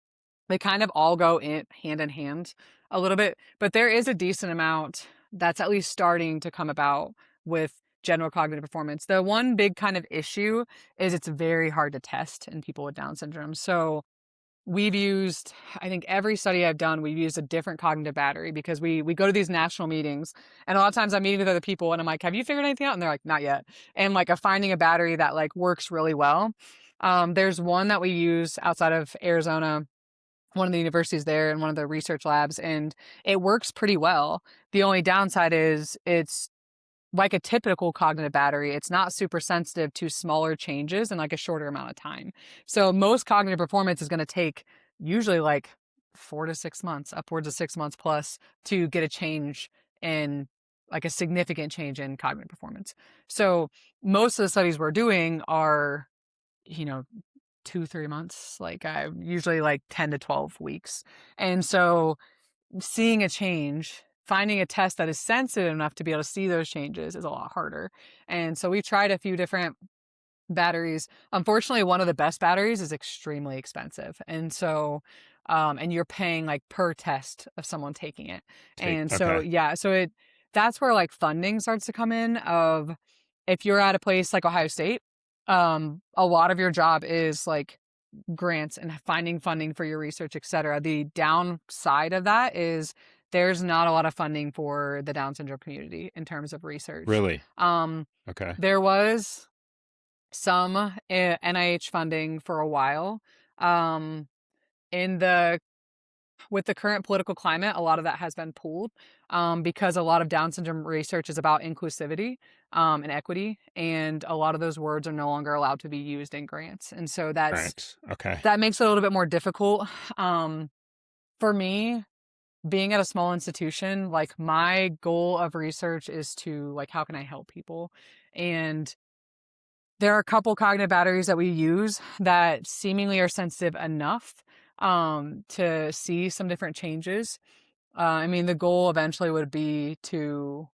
they kind of all go in hand a little bit, but there is a decent amount that's at least starting to come about with general cognitive performance. The one big kind of issue is it's very hard to test in people with Down syndrome. So we've used, I think every study I've done, we've used a different cognitive battery because we go to these national meetings and a lot of times I'm meeting with other people and I'm like, have you figured anything out? And they're like, not yet. And like finding a battery that like works really well. There's one that we use outside of Arizona, one of the universities there in one of the research labs, and it works pretty well. The only downside is it's like a typical cognitive battery. It's not super sensitive to smaller changes in like a shorter amount of time. So most cognitive performance is going to take usually like 4 to 6 months, upwards of 6 months plus to get a change in like a significant change in cognitive performance. So most of the studies we're doing are, you know, 2, 3 months, like usually like 10 to 12 weeks. And so seeing a change, finding a test that is sensitive enough to be able to see those changes is a lot harder. And so we've tried a few different batteries. Unfortunately, one of the best batteries is extremely expensive. And so, and you're paying like per test of someone taking it. And so, Okay. yeah, that's where like funding starts to come in of if you're at a place like Ohio State, a lot of your job is like grants and finding funding for your research, et cetera. The downside of that is there's not a lot of funding for the Down syndrome community in terms of research. Really? Um, Okay. there was some NIH funding for a while. Um, in the with the current political climate, a lot of that has been pulled, because a lot of Down syndrome research is about inclusivity, and equity, and a lot of those words are no longer allowed to be used in grants, and so Right. Okay. that makes it a little bit more difficult. For me, being at a small institution, like my goal of research is to like, how can I help people? And there are a couple cognitive batteries that we use that seemingly are sensitive enough to see some different changes. I mean, the goal eventually would be to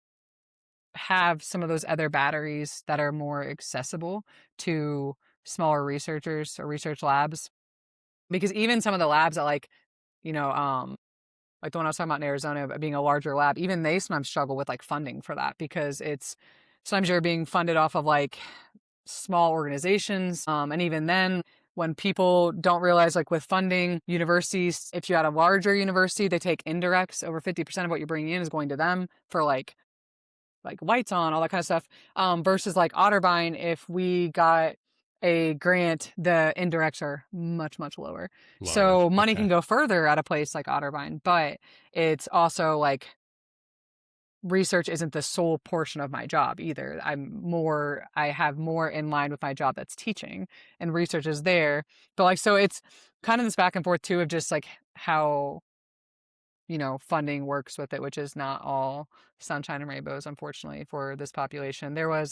have some of those other batteries that are more accessible to smaller researchers or research labs. Because even some of the labs that you know, like the one I was talking about in Arizona being a larger lab, even they sometimes struggle with like funding for that because it's sometimes you're being funded off of like small organizations. And even then, when people don't realize, like with funding, universities, if you're at a larger university, they take indirects. Over 50% of what you're bringing in is going to them for like lights on, all that kind of stuff. Versus like Otterbein, if we got a grant, the indirects are much, much lower. Lower. So money Okay. can go further at a place like Otterbein, but it's also like research isn't the sole portion of my job either. I have more in line with my job that's teaching, and research is there. But like, so it's kind of this back and forth too of just like how, funding works with it, which is not all sunshine and rainbows, unfortunately, for this population. There were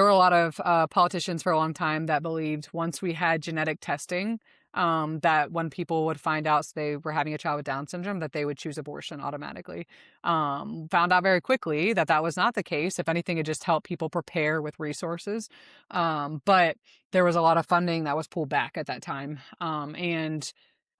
a lot of politicians for a long time that believed once we had genetic testing, that when people would find out they were having a child with Down syndrome, that they would choose abortion automatically. Found out very quickly that that was not the case. If anything, it just helped people prepare with resources. But there was a lot of funding that was pulled back at that time. And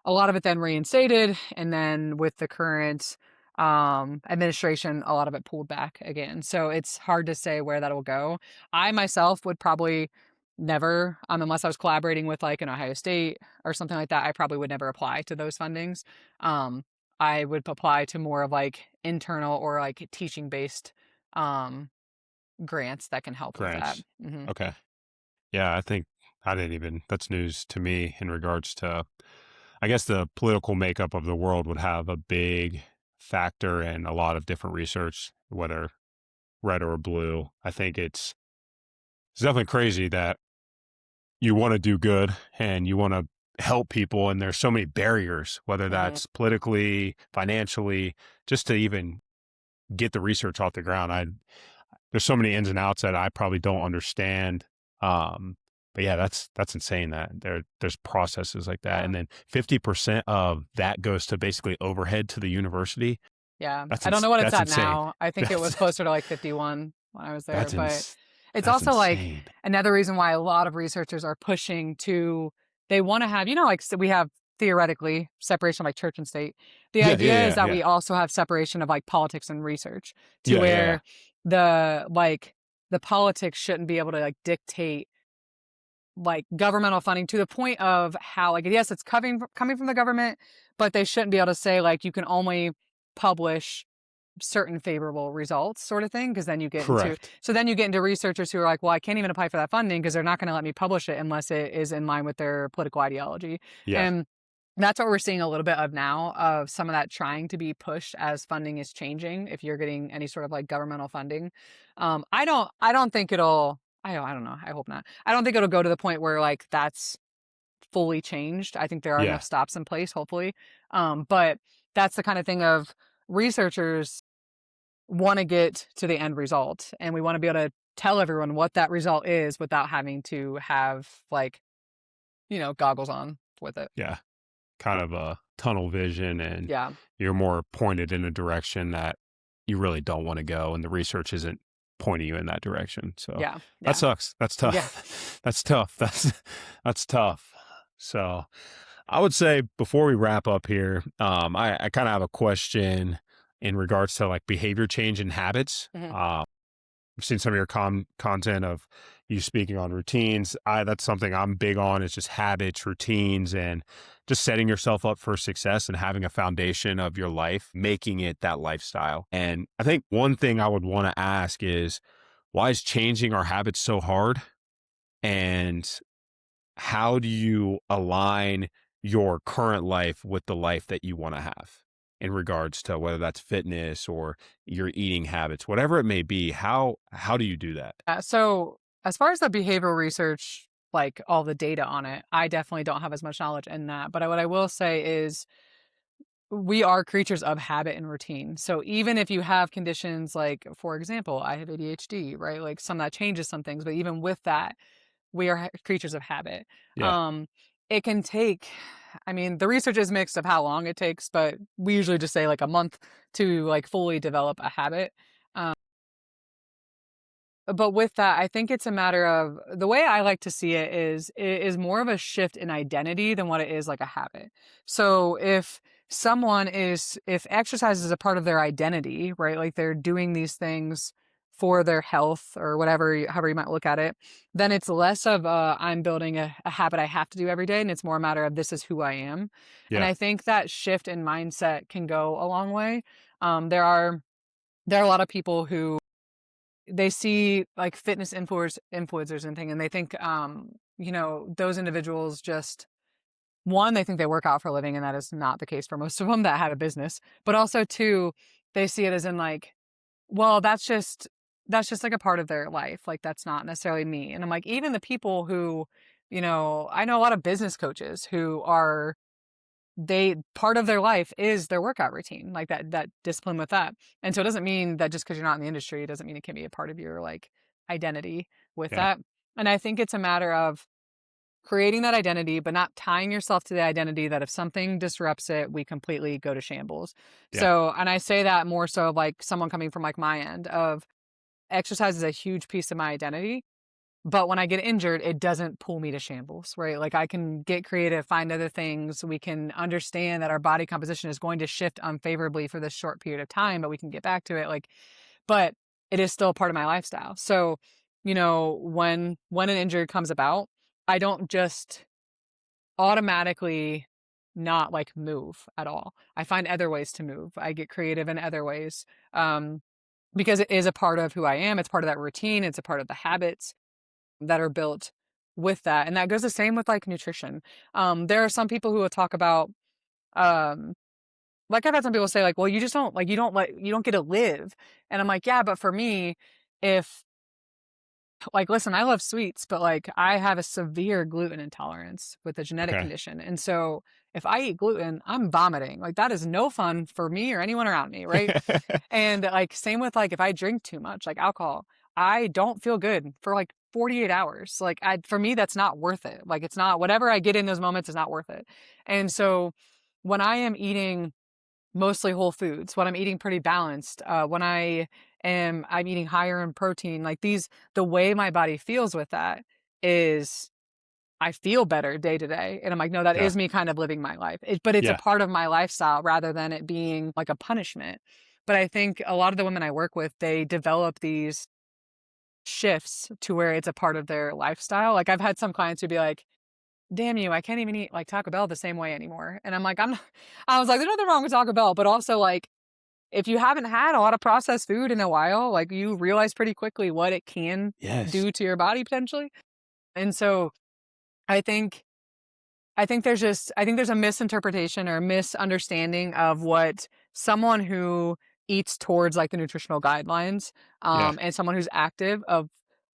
a lot of it then reinstated. And then with the current administration, a lot of it pulled back again. So it's hard to say where that will go. I myself would probably never, unless I was collaborating with like an Ohio State or something like that, I probably would never apply to those fundings. I would apply to more of like internal or like teaching based grants that can help with that. Grants. Hmm. Okay. Yeah, I think I didn't even, that's news to me in regards to, I guess the political makeup of the world would have a big factor in a lot of different research, whether red or blue. I think it's definitely crazy that you want to do good and you want to help people. And there's so many barriers, whether Hmm. that's politically, financially, just to even get the research off the ground. There's so many ins and outs that I probably don't understand. But yeah, that's insane that there's processes like that. Yeah. And then 50% of that goes to basically overhead to the university. Yeah. I don't know what it's That's at insane. now. I think it was That's closer to like 51 when I was there, that's but ins- it's that's also like insane. another reason why a lot of researchers are pushing to, they want to have, like so we have theoretically separation of like church and state. The Yeah, yeah, idea is yeah, that yeah. we also have separation of like politics and research to Yeah, yeah, yeah. where the politics shouldn't be able to like dictate like governmental funding to the point of how like yes it's coming from the government, but they shouldn't be able to say like you can only publish certain favorable results sort of thing, because Correct. then you get into researchers who are like, well, I can't even apply for that funding because they're not going to let me publish it unless it is in line with their political ideology. Yeah. And that's what we're seeing a little bit of now, of some of that trying to be pushed as funding is changing. If you're getting any sort of like governmental funding, I don't think it'll. I don't know. I hope not. I don't think it'll go to the point where like that's fully changed. I think there are Yeah. enough stops in place, hopefully. But that's the kind of thing of researchers want to get to the end result, and we want to be able to tell everyone what that result is without having to have like, goggles on with it. Yeah. Kind of a tunnel vision, and Yeah. you're more pointed in a direction that you really don't want to go, and the research isn't pointing you in that direction. So Yeah. that Yeah. sucks. That's Yeah. tough. That's tough. That's tough. So I would say before we wrap up here, I kind of have a question in regards to like behavior change and habits. Hmm. I've seen some of your content of you speaking on routines. That's something I'm big on, is just habits, routines, and just setting yourself up for success and having a foundation of your life, making it that lifestyle. And I think one thing I would want to ask is, why is changing our habits so hard? And how do you align your current life with the life that you want to have in regards to whether that's fitness or your eating habits, whatever it may be? How do you do that? So as far as the behavioral research, like all the data on it, I definitely don't have as much knowledge in that. But what I will say is we are creatures of habit and routine. So even if you have conditions like, for example, I have ADHD, right? Like some that changes some things, but even with that, we are creatures of habit. Yeah. Um, it can take, I mean, the research is mixed of how long it takes, but we usually just say like a month to like fully develop a habit. Um, but with that, I think it's a matter of the way I like to see it is more of a shift in identity than what it is like a habit. So if exercise is a part of their identity, right? Like they're doing these things for their health or whatever, however you might look at it, then it's less of I'm building a habit I have to do every day, and it's more a matter of this is who I am. And Yeah. I think that shift in mindset can go a long way. There are a lot of people who they see like fitness influencers and thing, and they think those individuals just one, they think they work out for a living, and that is not the case for most of them that have a business. But also two, they see it as in like, well, that's just like a part of their life, like that's not necessarily me. And I'm like, even the people who, I know a lot of business coaches who are they part of their life is their workout routine, like that discipline with that. And so it doesn't mean that just because you're not in the industry, it doesn't mean it can be a part of your like identity with Yeah. that. And I think it's a matter of creating that identity, but not tying yourself to the identity that if something disrupts it, we completely go to shambles. Yeah. So, and I say that more so of like someone coming from like my end of exercise is a huge piece of my identity. But when I get injured, it doesn't pull me to shambles, right? Like I can get creative, find other things. We can understand that our body composition is going to shift unfavorably for this short period of time, but we can get back to it. Like, but it is still part of my lifestyle. So, when an injury comes about, I don't just automatically not like move at all. I find other ways to move. I get creative in other ways. Because it is a part of who I am. It's part of that routine. It's a part of the habits that are built with that. And that goes the same with like nutrition. There are some people who will talk about, um, like I've had some people say like, well, you just don't like, you don't get to live. And I'm like, yeah, but for me, if like, listen, I love sweets, but like I have a severe gluten intolerance with a genetic Okay. condition. And so if I eat gluten, I'm vomiting. Like that is no fun for me or anyone around me. Right. And like same with like if I drink too much, like alcohol, I don't feel good for like 48 hours. Like for me, that's not worth it. Like it's not whatever I get in those moments is not worth it. And so when I am eating mostly whole foods, when I'm eating pretty balanced, when I'm eating higher in protein, like the way my body feels with that is I feel better day to day. And I'm like, no, that Yeah. is me kind of living my life. But it's a Yeah. part of my lifestyle rather than it being like a punishment. But I think a lot of the women I work with, they develop these shifts to where it's a part of their lifestyle. Like I've had some clients who be like, damn you, I can't even eat like Taco Bell the same way anymore. And I'm like, I was like, there's nothing wrong with Taco Bell, but also like, if you haven't had a lot of processed food in a while, like you realize pretty quickly what it can Yes. do to your body potentially. And so I think I think there's a misinterpretation or a misunderstanding of what someone who eats towards like the nutritional guidelines, Yeah. and someone who's active of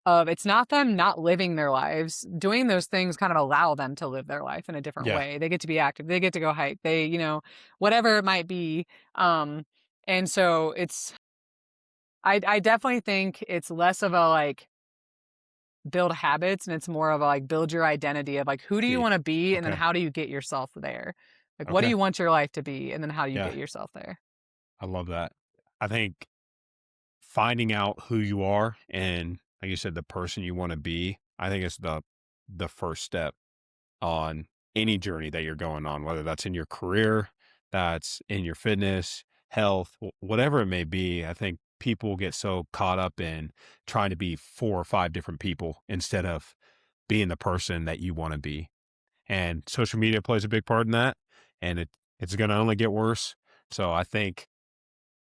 it's not them not living their lives. Doing those things kind of allow them to live their life in a different Yeah. way. They get to be active. They get to go hike. They, whatever it might be. Um, and so I definitely think it's less of a like build habits and it's more of a like build your identity of like who do you Be want to be and then okay. how do you get yourself there? Like what do Okay. you want your life to be and then how do you Yeah. get yourself there? I love that. I think finding out who you are and like you said, the person you want to be, I think it's the first step on any journey that you're going on, whether that's in your career, that's in your fitness, health, whatever it may be. I think people get so caught up in trying to be four or five different people instead of being the person that you want to be. And social media plays a big part in that. And it's going to only get worse. So I think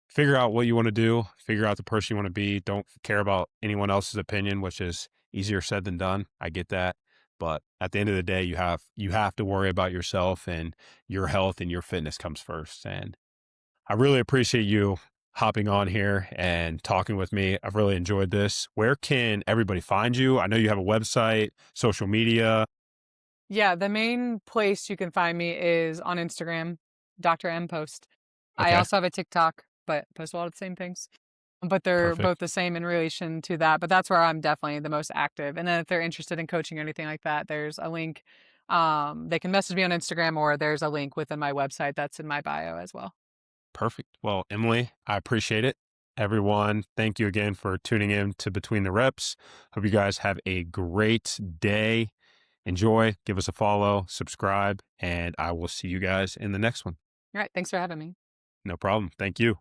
figure out what you want to do, figure out the person you want to be. Don't care about anyone else's opinion, which is easier said than done. I get that. But at the end of the day, you have to worry about yourself and your health and your fitness comes first. And I really appreciate you hopping on here and talking with me. I've really enjoyed this. Where can everybody find you? I know you have a website, social media. Yeah, the main place you can find me is on Instagram, Dr. M Post. I Okay. also have a TikTok, but post a lot of the same things. But they're both Perfect. the same in relation to that. But that's where I'm definitely the most active. And then if they're interested in coaching or anything like that, there's a link. They can message me on Instagram, or there's a link within my website that's in my bio as well. Perfect. Well, Emily, I appreciate it. Everyone, thank you again for tuning in to Between the Reps. Hope you guys have a great day. Enjoy, give us a follow, subscribe, and I will see you guys in the next one. All right. Thanks for having me. No problem. Thank you.